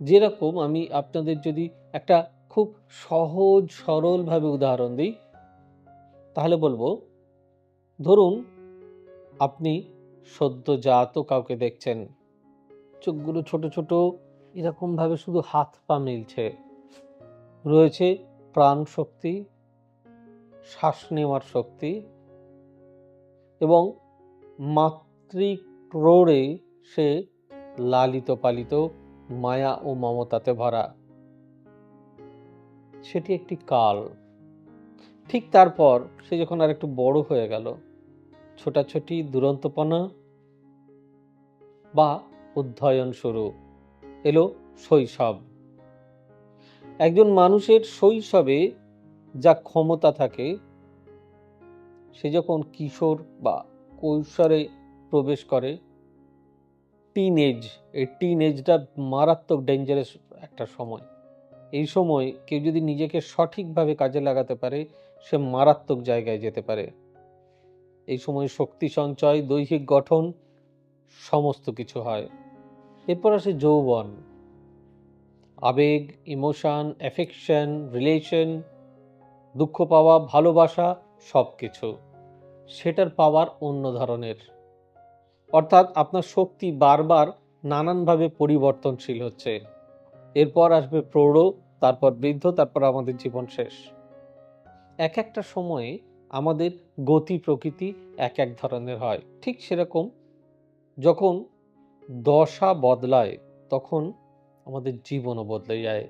যেরকম আমি আপনাদের যদি একটা খুব সহজ সরলভাবে উদাহরণ দিই, তাহলে বলবো, ধরুন আপনি সদ্যোজাত কাউকে দেখছেন, চোখগুলো ছোট ছোট, এরকমভাবে শুধু হাত পা মিলছে, রয়েছে প্রাণ শক্তি, শ্বাস নেওয়ার শক্তি, এবং মাতৃক্রোড়ে সে লালিত পালিত, মায়া ও মমতাতে ভরা। সেটি একটি কাল। ঠিক তারপর সে যখন আর একটু বড় হয়ে গেল, ছোটাছুটি, দুরন্তপনা বা অধ্যয়ন শুরু, এলো শৈশব। একজন মানুষের শৈশবে যা ক্ষমতা থাকে, সে যখন কিশোর বা কৈশোরে প্রবেশ করে, টিনেজ, এই টিনেজটা মারাত্মক ডেঞ্জারাস একটা সময়। এই সময় কেউ যদি নিজেকে সঠিকভাবে কাজে লাগাতে পারে, সে মারাত্মক জায়গায় যেতে পারে। এই সময় শক্তি সঞ্চয়, দৈহিক গঠন, সমস্ত কিছু হয়। এরপর আসে যৌবন, আবেগ, ইমোশন, অ্যাফেকশন, রিলেশন, দুঃখ পাওয়া, ভালোবাসা, সব কিছু। সেটার পাওয়ার অন্য ধরনের। অর্থাৎ আপনার শক্তি বারবার নানানভাবে পরিবর্তনশীল হচ্ছে। এরপর আসবে প্রৌঢ়, তারপর বৃদ্ধ, তারপর আমাদের জীবন শেষ। এক একটা সময়ে আমাদের গতি প্রকৃতি এক এক ধরনের হয়। ঠিক সেরকম যখন দশা বদলায়, তখন আমাদের জীবনও বদলে যায়।